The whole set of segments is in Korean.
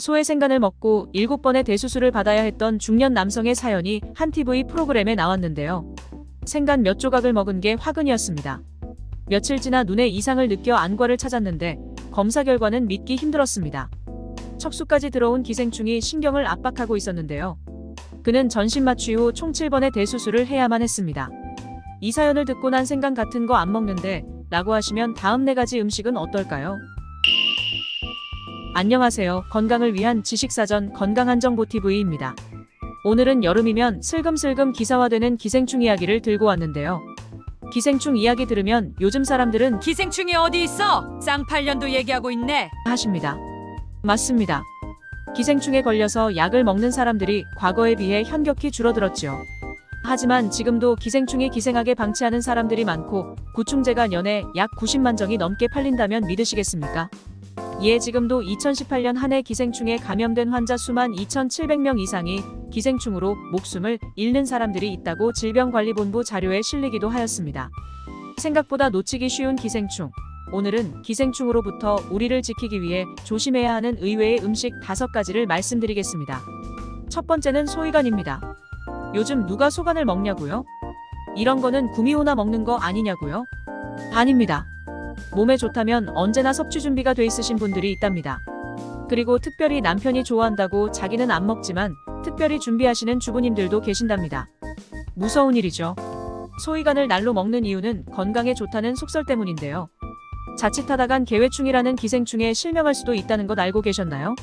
소외생간을 먹고 7번의 대수술을 받아야 했던 중년 남성의 사연이 한 TV 프로그램에 나왔는데요. 생간 몇 조각을 먹은 게 화근이었습니다. 며칠 지나 눈에 이상을 느껴 안과를 찾았는데 검사 결과는 믿기 힘들었습니다. 척수까지 들어온 기생충이 신경을 압박하고 있었는데요. 그는 전신 마취 후 총 7번의 대수술을 해야만 했습니다. 이 사연을 듣고 난 생간 같은 거 안 먹는데 라고 하시면 다음 4가지 음식은 어떨까요? 안녕하세요. 건강을 위한 지식사전 건강한정보TV입니다. 오늘은 여름이면 슬금슬금 기사화되는 기생충 이야기를 들고 왔는데요. 기생충 이야기 들으면 요즘 사람들은 기생충이 어디 있어? 쌍팔년도 얘기하고 있네. 하십니다. 맞습니다. 기생충에 걸려서 약을 먹는 사람들이 과거에 비해 현격히 줄어들었죠. 하지만 지금도 기생충이 기생하게 방치하는 사람들이 많고 구충제가 연에 약 90만 정이 넘게 팔린다면 믿으시겠습니까? 지금도 2018년 한 해 기생충에 감염된 환자 수만 2,700명 이상이 기생충으로 목숨을 잃는 사람들이 있다고 질병관리본부 자료에 실리기도 하였습니다. 생각보다 놓치기 쉬운 기생충. 오늘은 기생충으로부터 우리를 지키기 위해 조심해야 하는 의외의 음식 5가지를 말씀드리겠습니다. 첫 번째는 소위간입니다. 요즘 누가 소간을 먹냐고요? 이런 거는 구미호나 먹는 거 아니냐고요? 아닙니다. 몸에 좋다면 언제나 섭취 준비가 돼 있으신 분들이 있답니다. 그리고 특별히 남편이 좋아한다고 자기는 안 먹지만 특별히 준비하시는 주부님들도 계신답니다. 무서운 일이죠. 소위간을 날로 먹는 이유는 건강에 좋다는 속설 때문인데요. 자칫하다간 개회충이라는 기생충에 실명할 수도 있다는 것 알고 계셨나요?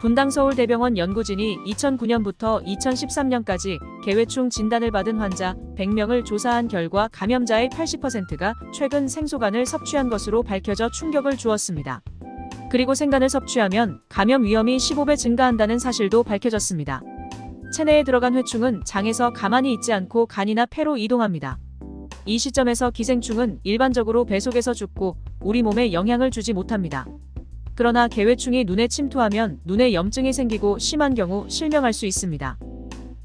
분당 서울대병원 연구진이 2009년부터 2013년까지 개회충 진단을 받은 환자 100명을 조사한 결과 감염자의 80%가 최근 생소간을 섭취한 것으로 밝혀져 충격을 주었습니다. 그리고 생간을 섭취하면 감염 위험이 15배 증가한다는 사실도 밝혀졌습니다. 체내에 들어간 회충은 장에서 가만히 있지 않고 간이나 폐로 이동합니다. 이 시점에서 기생충은 일반적으로 배 속에서 죽고 우리 몸에 영향을 주지 못합니다. 그러나 개회충이 눈에 침투하면 눈에 염증이 생기고 심한 경우 실명할 수 있습니다.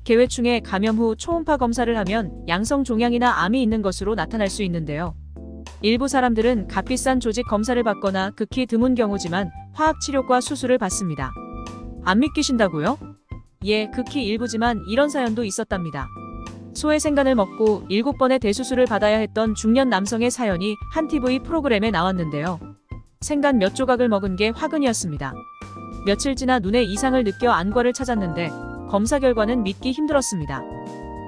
개회충에 감염 후 초음파 검사를 하면 양성 종양이나 암이 있는 것으로 나타날 수 있는데요. 일부 사람들은 값비싼 조직 검사를 받거나 극히 드문 경우지만 화학치료과 수술을 받습니다. 안 믿기신다고요? 극히 일부지만 이런 사연도 있었답니다. 소외생간을 먹고 7번의 대수술을 받아야 했던 중년 남성의 사연이 한 TV 프로그램에 나왔는데요. 생간 몇 조각을 먹은 게 화근이었습니다. 며칠 지나 눈에 이상을 느껴 안과를 찾았는데 검사 결과는 믿기 힘들었습니다.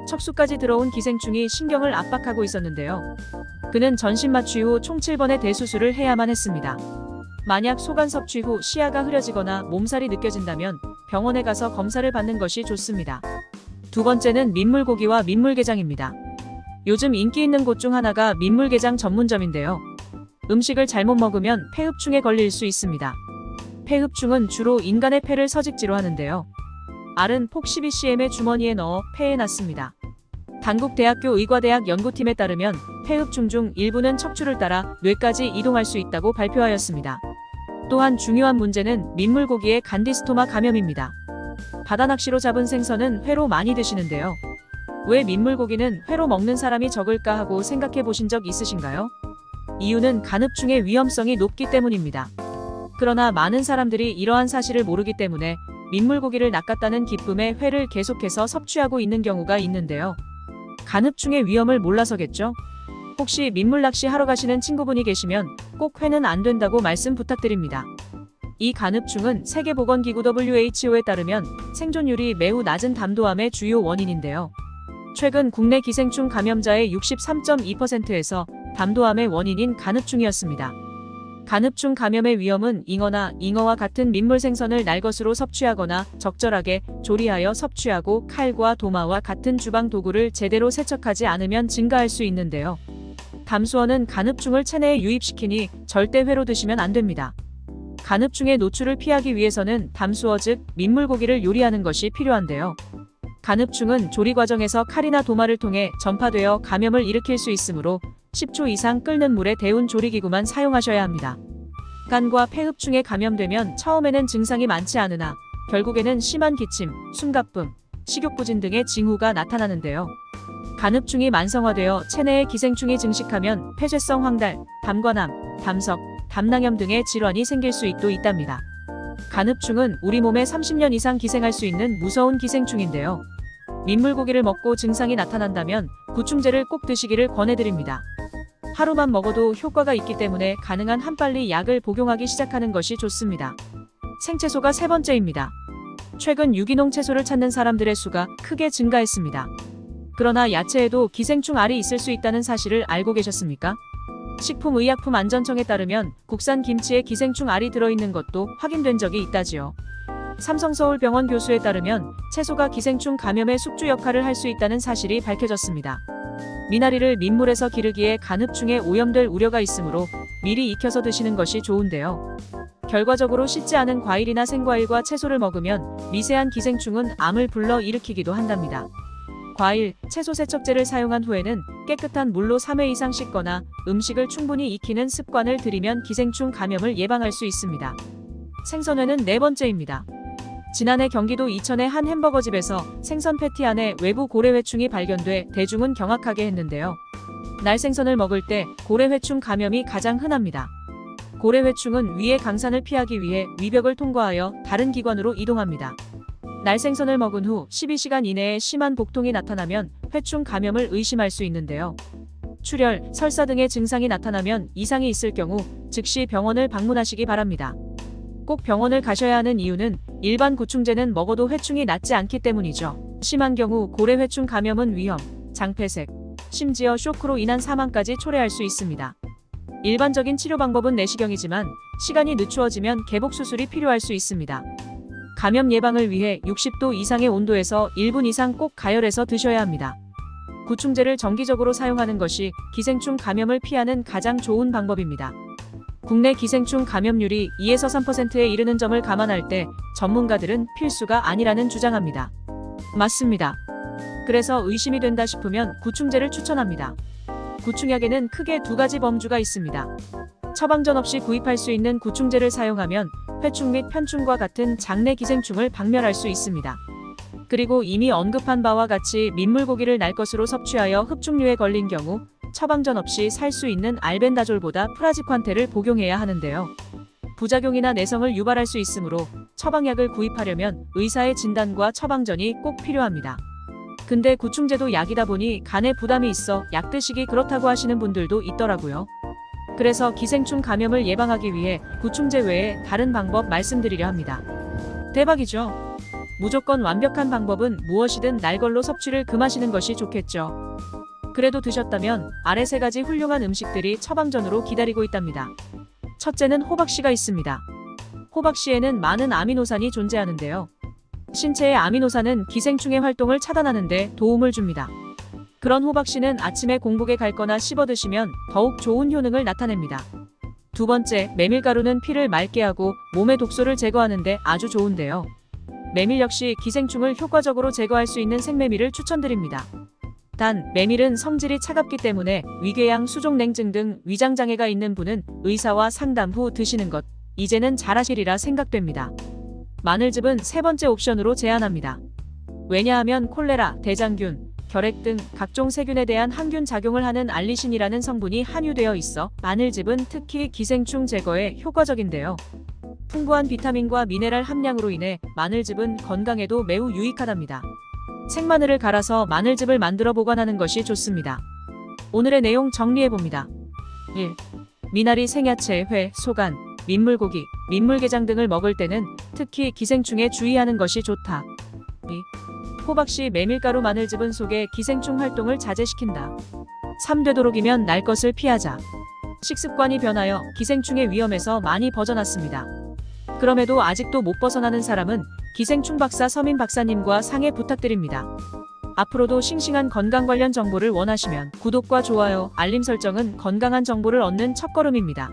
척수까지 들어온 기생충이 신경을 압박하고 있었는데요. 그는 전신 마취 후 총 7번의 대수술을 해야만 했습니다. 만약 소간 섭취 후 시야가 흐려지거나 몸살이 느껴진다면 병원에 가서 검사를 받는 것이 좋습니다. 두 번째는 민물고기와 민물게장입니다. 요즘 인기 있는 곳 중 하나가 민물게장 전문점인데요. 음식을 잘못 먹으면 폐흡충에 걸릴 수 있습니다. 폐흡충은 주로 인간의 폐를 서식지로 하는데요. 알은 폭 12cm의 주머니에 넣어 폐에 넣습니다. 단국대학교 의과대학 연구팀에 따르면 폐흡충 중 일부는 척추를 따라 뇌까지 이동할 수 있다고 발표하였습니다. 또한 중요한 문제는 민물고기의 간디스토마 감염입니다. 바다낚시로 잡은 생선은 회로 많이 드시는데요. 왜 민물고기는 회로 먹는 사람이 적을까 하고 생각해 보신 적 있으신가요? 이유는 간흡충의 위험성이 높기 때문입니다. 그러나 많은 사람들이 이러한 사실을 모르기 때문에 민물고기를 낚았다는 기쁨에 회를 계속해서 섭취하고 있는 경우가 있는데요. 간흡충의 위험을 몰라서겠죠? 혹시 민물낚시 하러 가시는 친구분이 계시면 꼭 회는 안 된다고 말씀 부탁드립니다. 이 간흡충은 세계보건기구 WHO에 따르면 생존율이 매우 낮은 담도암의 주요 원인인데요. 최근 국내 기생충 감염자의 63.2%에서 담도암의 원인인 간흡충이었습니다. 간흡충 감염의 위험은 잉어와 같은 민물 생선을 날것으로 섭취하거나 적절하게 조리하여 섭취하고 칼과 도마와 같은 주방 도구를 제대로 세척하지 않으면 증가할 수 있는데요. 담수어는 간흡충을 체내에 유입시키니 절대 회로 드시면 안 됩니다. 간흡충의 노출을 피하기 위해서는 담수어 즉 민물고기를 요리하는 것이 필요한데요. 간흡충은 조리 과정에서 칼이나 도마를 통해 전파되어 감염을 일으킬 수 있으므로 10초 이상 끓는 물에 데운 조리기구만 사용하셔야 합니다. 간과 폐흡충에 감염되면 처음에는 증상이 많지 않으나 결국에는 심한 기침, 숨가쁨, 식욕부진 등의 징후가 나타나는데요. 간흡충이 만성화되어 체내에 기생충이 증식하면 폐쇄성 황달, 담관암, 담석, 담낭염 등의 질환이 생길 수 있답니다. 간흡충은 우리 몸에 30년 이상 기생할 수 있는 무서운 기생충인데요. 민물고기를 먹고 증상이 나타난다면 구충제를 꼭 드시기를 권해드립니다. 하루만 먹어도 효과가 있기 때문에 가능한 한 빨리 약을 복용하기 시작하는 것이 좋습니다. 생채소가 세 번째입니다. 최근 유기농 채소를 찾는 사람들의 수가 크게 증가했습니다. 그러나 야채에도 기생충 알이 있을 수 있다는 사실을 알고 계셨습니까? 식품의약품안전청에 따르면 국산 김치에 기생충 알이 들어있는 것도 확인된 적이 있다지요. 삼성서울병원 교수에 따르면 채소가 기생충 감염의 숙주 역할을 할 수 있다는 사실이 밝혀졌습니다. 미나리를 민물에서 기르기에 간흡충에 오염될 우려가 있으므로 미리 익혀서 드시는 것이 좋은데요. 결과적으로 씻지 않은 과일이나 생과일과 채소를 먹으면 미세한 기생충은 암을 불러 일으키기도 한답니다. 과일, 채소 세척제를 사용한 후에는 깨끗한 물로 3회 이상 씻거나 음식을 충분히 익히는 습관을 들이면 기생충 감염을 예방할 수 있습니다. 생선회는 네 번째입니다. 지난해 경기도 이천의 한 햄버거집에서 생선 패티 안에 외부 고래회충이 발견돼 대중은 경악하게 했는데요. 날생선을 먹을 때 고래회충 감염이 가장 흔합니다. 고래회충은 위의 강산을 피하기 위해 위벽을 통과하여 다른 기관으로 이동합니다. 날생선을 먹은 후 12시간 이내에 심한 복통이 나타나면 회충 감염을 의심할 수 있는데요. 출혈, 설사 등의 증상이 나타나면 이상이 있을 경우 즉시 병원을 방문하시기 바랍니다. 꼭 병원을 가셔야 하는 이유는 일반 구충제는 먹어도 회충이 낫지 않기 때문이죠. 심한 경우 고래회충 감염은 위험, 장폐색, 심지어 쇼크로 인한 사망까지 초래할 수 있습니다. 일반적인 치료 방법은 내시경이지만 시간이 늦추어지면 개복 수술이 필요할 수 있습니다. 감염 예방을 위해 60도 이상의 온도에서 1분 이상 꼭 가열해서 드셔야 합니다. 구충제를 정기적으로 사용하는 것이 기생충 감염을 피하는 가장 좋은 방법입니다. 국내 기생충 감염률이 2에서 3%에 이르는 점을 감안할 때 전문가들은 필수가 아니라는 주장합니다. 맞습니다. 그래서 의심이 된다 싶으면 구충제를 추천합니다. 구충약에는 크게 두 가지 범주가 있습니다. 처방전 없이 구입할 수 있는 구충제를 사용하면 회충 및 편충과 같은 장내 기생충을 박멸할 수 있습니다. 그리고 이미 언급한 바와 같이 민물고기를 날 것으로 섭취하여 흡중류에 걸린 경우 처방전 없이 살 수 있는 알벤다졸보다 프라지판테를 복용해야 하는데요. 부작용이나 내성을 유발할 수 있으므로 처방약을 구입하려면 의사의 진단과 처방전이 꼭 필요합니다. 근데 구충제도 약이다 보니 간에 부담이 있어 약 드시기 그렇다고 하시는 분들도 있더라고요. 그래서 기생충 감염을 예방하기 위해 구충제 외에 다른 방법 말씀드리려 합니다. 대박이죠? 무조건 완벽한 방법은 무엇이든 날걸로 섭취를 금하시는 것이 좋겠죠. 그래도 드셨다면 아래 세 가지 훌륭한 음식들이 처방전으로 기다리고 있답니다. 첫째는 호박씨가 있습니다. 호박씨에는 많은 아미노산이 존재하는데요. 신체의 아미노산은 기생충의 활동을 차단하는 데 도움을 줍니다. 그런 호박씨는 아침에 공복에 갈거나 씹어 드시면 더욱 좋은 효능을 나타냅니다. 두 번째, 메밀가루는 피를 맑게 하고 몸의 독소를 제거하는 데 아주 좋은데요. 메밀 역시 기생충을 효과적으로 제거할 수 있는 생메밀을 추천드립니다. 단, 메밀은 성질이 차갑기 때문에 위궤양, 수족냉증 등 위장장애가 있는 분은 의사와 상담 후 드시는 것, 이제는 잘하시리라 생각됩니다. 마늘즙은 세 번째 옵션으로 제안합니다. 왜냐하면 콜레라, 대장균, 결핵 등 각종 세균에 대한 항균 작용을 하는 알리신이라는 성분이 함유되어 있어 마늘즙은 특히 기생충 제거에 효과적인데요. 풍부한 비타민과 미네랄 함량으로 인해 마늘즙은 건강에도 매우 유익하답니다. 생마늘을 갈아서 마늘즙을 만들어 보관하는 것이 좋습니다. 오늘의 내용 정리해봅니다. 1. 미나리, 생야채, 회, 소간, 민물고기, 민물게장 등을 먹을 때는 특히 기생충에 주의하는 것이 좋다. 2. 호박씨, 메밀가루, 마늘즙은 속의 기생충 활동을 자제시킨다. 3. 되도록이면 날 것을 피하자. 식습관이 변하여 기생충의 위험에서 많이 벗어났습니다. 그럼에도 아직도 못 벗어나는 사람은 기생충 박사 서민 박사님과 상의 부탁드립니다. 앞으로도 싱싱한 건강 관련 정보를 원하시면 구독과 좋아요, 알림 설정은 건강한 정보를 얻는 첫걸음입니다.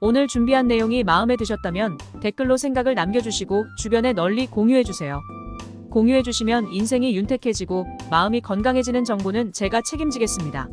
오늘 준비한 내용이 마음에 드셨다면 댓글로 생각을 남겨주시고 주변에 널리 공유해주세요. 공유해주시면 인생이 윤택해지고 마음이 건강해지는 정보는 제가 책임지겠습니다.